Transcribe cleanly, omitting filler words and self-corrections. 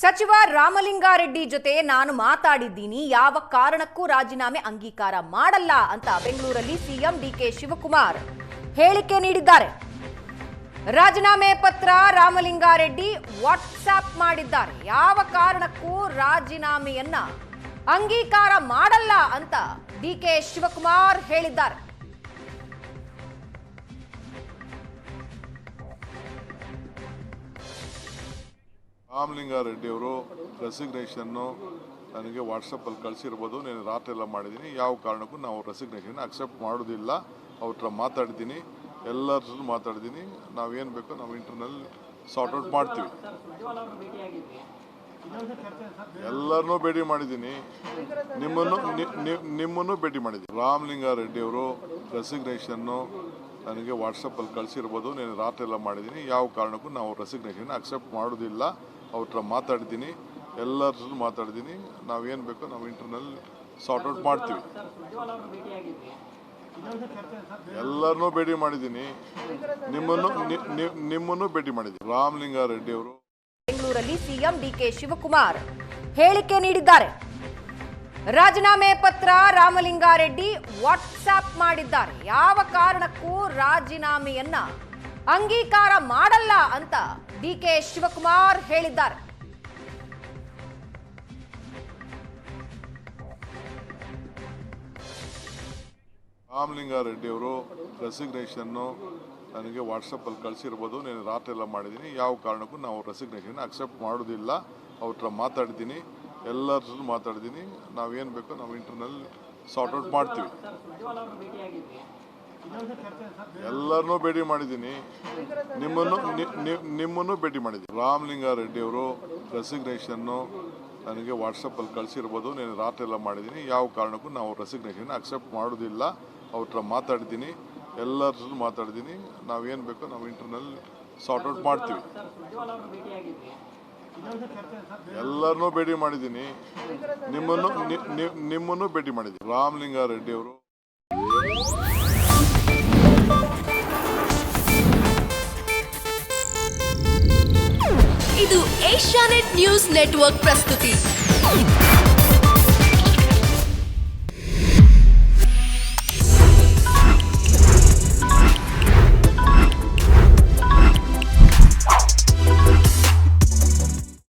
ಸಚಿವ ರಾಮಲಿಂಗಾರೆಡ್ಡಿ ಜೊತೆ ನಾನು ಮಾತಾಡಿದ್ದೀನಿ, ಯಾವ ಕಾರಣಕ್ಕೂ ರಾಜೀನಾಮೆ ಅಂಗೀಕಾರ ಮಾಡಲ್ಲ ಅಂತ ಬೆಂಗಳೂರಲ್ಲಿ ಸಿಎಂ ಡಿಕೆ ಶಿವಕುಮಾರ್ ಹೇಳಿಕೆ ನೀಡಿದ್ದಾರೆ. ರಾಜೀನಾಮೆ ಪತ್ರ ರಾಮಲಿಂಗಾರೆಡ್ಡಿ ವಾಟ್ಸ್ಆಪ್ ಮಾಡಿದ್ದಾರೆ. ಯಾವ ಕಾರಣಕ್ಕೂ ರಾಜೀನಾಮೆಯನ್ನ ಅಂಗೀಕಾರ ಮಾಡಲ್ಲ ಅಂತ ಡಿಕೆ ಶಿವಕುಮಾರ್ ಹೇಳಿದ್ದಾರೆ. ರಾಮಲಿಂಗಾರೆಡ್ಡಿ ಅವರು ರೆಸಿಗ್ನೇಷನ್ ನನಗೆ ವಾಟ್ಸಪ್ಪಲ್ಲಿ ಕಳಿಸಿರ್ಬೋದು. ನಾನು ರಾತ್ರಿ ಎಲ್ಲ ಮಾಡಿದ್ದೀನಿ. ಯಾವ ಕಾರಣಕ್ಕೂ ನಾವು ರೆಸಿಗ್ನೇಷನ್ ಅಕ್ಸೆಪ್ಟ್ ಮಾಡೋದಿಲ್ಲ. ಅವ್ರ ಹತ್ರ ಮಾತಾಡಿದ್ದೀನಿ, ಎಲ್ಲರ ಜೊತೆ ಮಾತಾಡಿದ್ದೀನಿ. ನಾವೇನು ಬೇಕೋ ನಾವು ಇಂಟರ್ನಲ್ ಸಾರ್ಟ್ ಔಟ್ ಮಾಡ್ತೀವಿ. ಎಲ್ಲರನ್ನೂ ಭೇಟಿ ಮಾಡಿದ್ದೀನಿ, ನಿಮ್ಮನ್ನು ಭೇಟಿ ಮಾಡಿದ್ದೀನಿ. ರಾಮಲಿಂಗಾರೆಡ್ಡಿ ಅವರು ರೆಸಿಗ್ನೇಷನ್ನು ನನಗೆ ವಾಟ್ಸಪ್ಪಲ್ಲಿ ಕಳಿಸಿರ್ಬೋದು. ನಾನು ರಾತ್ರಿ ಎಲ್ಲ ಮಾಡಿದ್ದೀನಿ. ಯಾವ ಕಾರಣಕ್ಕೂ ನಾವು ರೆಸಿಗ್ನೇಷನ್ ಅಕ್ಸೆಪ್ಟ್ ಮಾಡೋದಿಲ್ಲ. ಅವ್ರ ಹತ್ರ ಮಾತಾಡಿದ್ದೀನಿ, ಎಲ್ಲರ ಜೊತೆ ಮಾತಾಡಿದ್ದೀನಿ. ನಾವೇನು ಬೇಕೋ ನಾವು ಇಂಟರ್ನಲ್ ಸಾರ್ಟ್ ಔಟ್ ಮಾಡ್ತೀವಿ. ಎಲ್ಲರನ್ನೂ ಭೇಟಿ ಮಾಡಿದ್ದೀನಿ, ನಿಮ್ಮನ್ನು ಭೇಟಿ ಮಾಡಿದ್ದೀನಿ. ರಾಮಲಿಂಗಾರೆಡ್ಡಿ ಅವರು ಬೆಂಗಳೂರಲ್ಲಿ ಸಿಎಂ ಡಿಕೆ ಶಿವಕುಮಾರ್ ಹೇಳಿಕೆ ನೀಡಿದ್ದಾರೆ. ರಾಜೀನಾಮೆ ಪತ್ರ ರಾಮಲಿಂಗಾರೆಡ್ಡಿ ವಾಟ್ಸ್ಆಪ್ ಮಾಡಿದ್ದಾರೆ. ಯಾವ ಕಾರಣಕ್ಕೂ ರಾಜೀನಾಮೆಯನ್ನ ಅಂಗೀಕಾರ ಮಾಡಲ್ಲ ಅಂತ ಡಿಕೆ ಶಿವಕುಮಾರ್ ಹೇಳಿದ್ದಾರೆ. ರಾಮಲಿಂಗಾರೆಡ್ಡಿ ಅವರು ರೆಸಿಗ್ನೇಷನ್ನು ನನಗೆ ವಾಟ್ಸಪ್ಪಲ್ಲಿ ಕಳಿಸಿರ್ಬೋದು. ನಾನು ರಾತ್ರಿ ಎಲ್ಲ ಮಾಡಿದ್ದೀನಿ. ಯಾವ ಕಾರಣಕ್ಕೂ ನಾವು ರೆಸಿಗ್ನೇಷನ್ ಅಕ್ಸೆಪ್ಟ್ ಮಾಡೋದಿಲ್ಲ. ಅವ್ರ ಹತ್ರ ಮಾತಾಡಿದ್ದೀನಿ, ಎಲ್ಲರ ಜೊತೆ ಮಾತಾಡಿದ್ದೀನಿ. ನಾವೇನು ಬೇಕೋ ನಾವು ಇಂಟರ್ನಲ್ ಸಾರ್ಟ್ ಔಟ್ ಮಾಡ್ತೀವಿ. ಎಲ್ಲರನ್ನೂ ಭೇಟಿ ಮಾಡಿದ್ದೀನಿ, ನಿಮ್ಮನ್ನು ಭೇಟಿ ಮಾಡಿದ್ದೀನಿ. ರಾಮಲಿಂಗಾರೆಡ್ಡಿ ಅವರು ರೆಸಿಗ್ನೇಷನ್ನು ನನಗೆ ವಾಟ್ಸಪ್ಪಲ್ಲಿ ಕಳಿಸಿರ್ಬೋದು. ನಾನು ರಾತ್ರಿ ಎಲ್ಲ ಮಾಡಿದ್ದೀನಿ. ಯಾವ ಕಾರಣಕ್ಕೂ ನಾವು ರೆಸಿಗ್ನೇಷನ್ ಅಕ್ಸೆಪ್ಟ್ ಮಾಡೋದಿಲ್ಲ. ಅವ್ರ ಹತ್ರ ಮಾತಾಡಿದ್ದೀನಿ, ಎಲ್ಲರ ಜೊತೆ ಮಾತಾಡಿದ್ದೀನಿ. ನಾವೇನು ಬೇಕೋ ನಾವು ಇಂಟರ್ನಲ್ ಸಾರ್ಟ್ ಔಟ್ ಮಾಡ್ತೀವಿ. ಎಲ್ಲರನ್ನೂ ಭೇಟಿ ಮಾಡಿದ್ದೀನಿ, ನಿಮ್ಮನ್ನು ಭೇಟಿ ಮಾಡಿದ್ದೀನಿ. ರಾಮಲಿಂಗಾರೆಡ್ಡಿ ಅವರು ಇದು ಏಷ್ಯಾನೆಟ್ ನ್ಯೂಸ್ ನೆಟ್ವರ್ಕ್ ಪ್ರಸ್ತುತಿ.